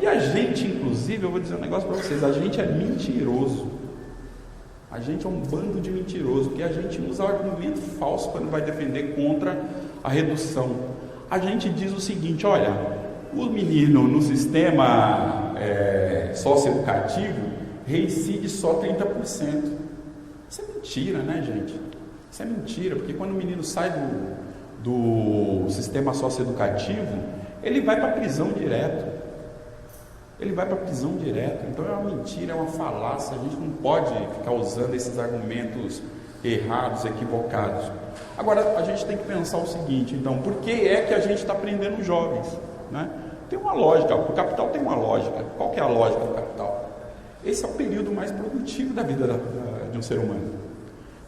E a gente, inclusive, eu vou dizer um negócio para vocês, a gente é mentiroso. A gente é um bando de mentiroso, porque a gente usa argumento falso quando vai defender contra a redução. A gente diz o seguinte, olha, o menino no sistema socioeducativo reincide só 30%. Isso é mentira, né, gente? Isso é mentira, porque quando o menino sai do sistema socioeducativo, ele vai para a prisão direto. Ele vai para a prisão direto. Então é uma mentira, é uma falácia. A gente não pode ficar usando esses argumentos errados, equivocados. Agora, a gente tem que pensar o seguinte, então, por que é que a gente está prendendo jovens, né? Tem uma lógica, o capital tem uma lógica. Qual que é a lógica do capital? Esse é o período mais produtivo da vida de um ser humano.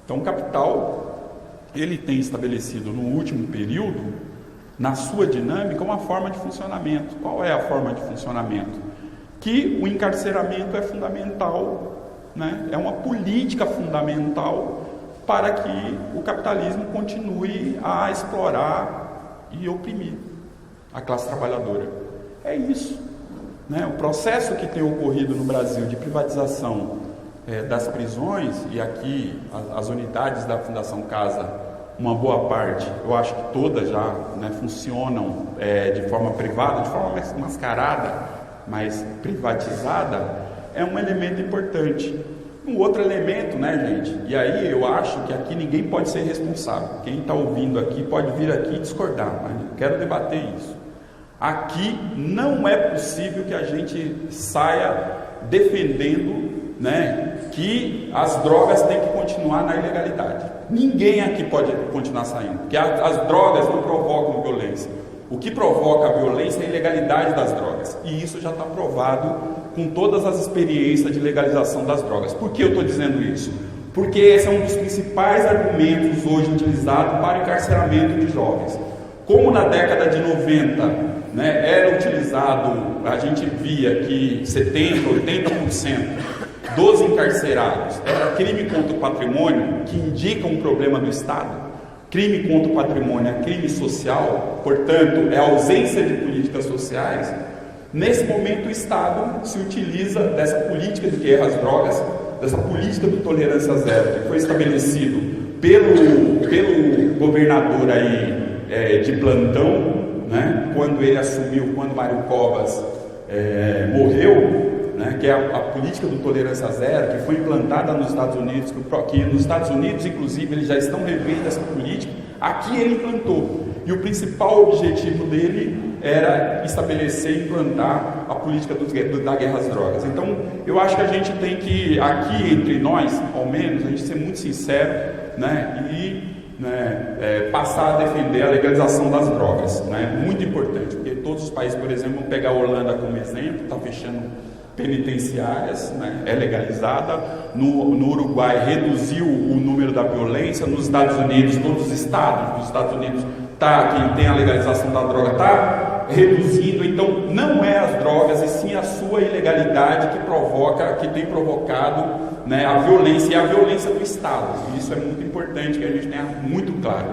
Então, o capital, ele tem estabelecido no último período, na sua dinâmica, uma forma de funcionamento. Qual é a forma de funcionamento? Que o encarceramento é fundamental, né? É uma política fundamental para que o capitalismo continue a explorar e oprimir a classe trabalhadora. É isso, né? O processo que tem ocorrido no Brasil de privatização das prisões, e aqui as unidades da Fundação Casa, uma boa parte, eu acho que todas já, né, funcionam de forma privada, de forma mascarada, mas privatizada, é um elemento importante. Um outro elemento, né, gente, e aí eu acho que aqui ninguém pode ser responsável. Quem está ouvindo aqui pode vir aqui e discordar, mas eu quero debater isso. Aqui não é possível que a gente saia defendendo, né, que as drogas têm que continuar na ilegalidade. Ninguém aqui pode continuar saindo, porque as drogas não provocam violência. O que provoca a violência é a ilegalidade das drogas, e isso já está provado com todas as experiências de legalização das drogas. Por que eu estou dizendo isso? Porque esse é um dos principais argumentos hoje utilizados para o encarceramento de jovens. Como na década de 90, né, era utilizado, a gente via que 70%, 80% dos encarcerados era crime contra o patrimônio, que indica um problema do Estado. Crime contra o patrimônio é crime social, portanto, é ausência de políticas sociais. Nesse momento, o Estado se utiliza dessa política de guerra às drogas, dessa política de tolerância zero, que foi estabelecido pelo governador aí, de plantão, né, quando ele assumiu, quando Mário Covas morreu, né, que é a política do tolerância zero, que foi implantada nos Estados Unidos, que nos Estados Unidos, inclusive, eles já estão revendo essa política. Aqui ele implantou, e o principal objetivo dele era estabelecer e implantar a política da guerra às drogas. Então, eu acho que a gente tem que, aqui entre nós, ao menos, a gente ser muito sincero, né, e passar a defender a legalização das drogas, né, muito importante, porque todos os países, por exemplo, vamos pegar a Holanda como exemplo, está fechando penitenciárias, né, é legalizada, no Uruguai reduziu o número da violência, nos Estados Unidos, todos os estados dos Estados Unidos, quem tem a legalização da droga está reduzindo. Então não é as drogas, e sim a sua ilegalidade que tem provocado, né, a violência, e a violência do Estado. E isso é muito importante que a gente tenha muito claro,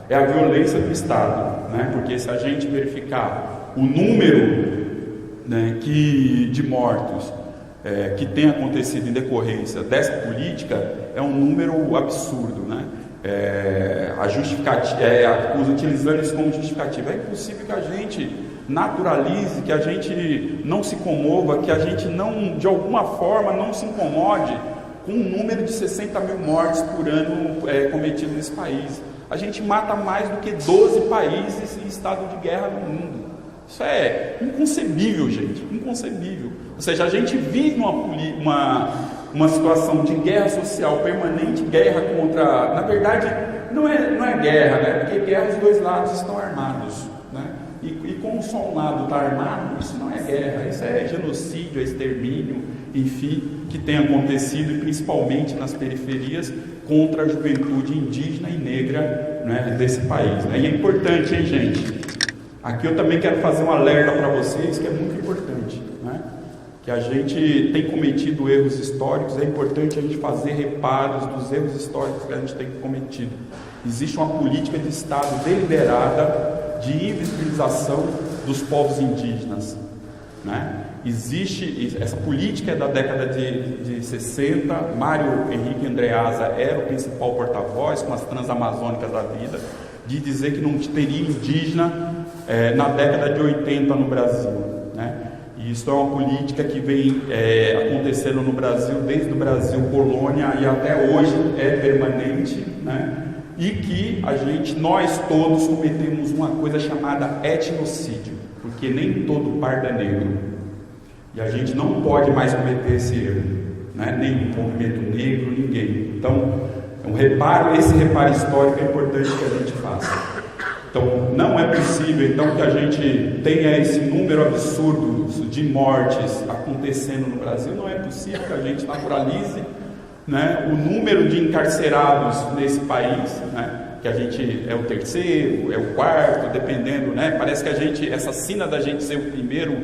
é a violência do Estado, né, porque se a gente verificar o número, né, de mortos que tem acontecido em decorrência dessa política, é um número absurdo, né? A justificativa, utilizando isso como justificativa, é impossível que a gente naturalize, que a gente não se comova, que a gente não, de alguma forma, não se incomode com um número de 60 mil mortes por ano cometido nesse país. A gente mata mais do que 12 países em estado de guerra no mundo. Isso é inconcebível, gente, inconcebível. Ou seja, a gente vive uma situação de guerra social permanente, guerra contra... Na verdade, não é guerra, né? Porque guerra os dois lados estão armados, né? E como só um lado está armado, isso não é guerra, isso é genocídio, é extermínio, enfim, que tem acontecido, e principalmente nas periferias, contra a juventude indígena e negra, né, desse país. E é importante, hein, gente? Aqui eu também quero fazer um alerta para vocês, que é muito importante, né? Que a gente tem cometido erros históricos, é importante a gente fazer reparos dos erros históricos que a gente tem cometido. Existe uma política de Estado deliberada de invisibilização dos povos indígenas. né? Existe essa política, é da década de 60. Mário Henrique Andreasa era o principal porta-voz com as transamazônicas da vida, de dizer que não teria indígena na década de 80 no Brasil, né? E isso é uma política que vem acontecendo no Brasil desde o Brasil colônia e até hoje é permanente, né? E que nós todos cometemos uma coisa chamada etnocídio, porque nem todo pardo é negro. E a gente não pode mais cometer esse erro, né? Nem o movimento negro, ninguém. Então, esse reparo histórico é importante que a gente faça. Então, não é possível então que a gente tenha esse número absurdo de mortes acontecendo no Brasil. Não é possível que a gente naturalize, né, o número de encarcerados nesse país, né? Que a gente é o terceiro, é o quarto, dependendo, né? Parece que essa sina da gente ser o primeiro,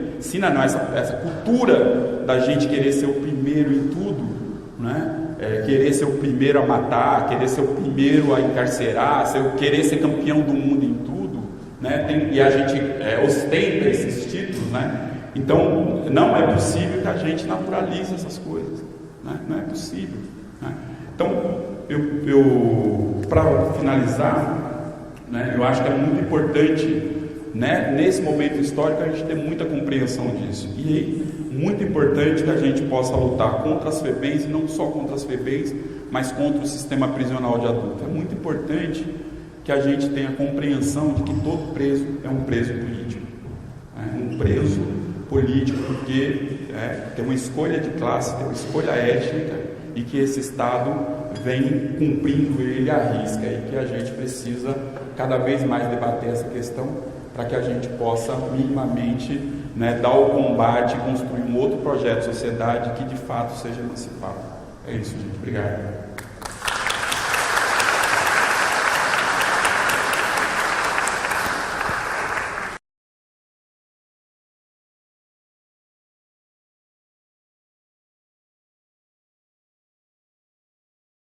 essa cultura da gente querer ser o primeiro em tudo, né? Querer ser o primeiro a matar, querer ser o primeiro a encarcerar, querer ser campeão do mundo em tudo, né? E a gente ostenta esses títulos, né? Então, não é possível que a gente naturalize essas coisas, né? Não é possível, né? Então, para finalizar, né, eu acho que é muito importante, né, nesse momento histórico a gente ter muita compreensão disso, e muito importante que a gente possa lutar contra as FEBEMs, e não só contra as FEBEMs, mas contra o sistema prisional de adulto. É muito importante que a gente tenha compreensão de que todo preso é um preso político, né, um preso político, porque tem uma escolha de classe, tem uma escolha étnica, e que esse Estado vem cumprindo ele à risca, e que a gente precisa cada vez mais debater essa questão para que a gente possa minimamente, né, dar o combate e construir um outro projeto de sociedade que de fato seja emancipado. É isso, gente. Obrigado.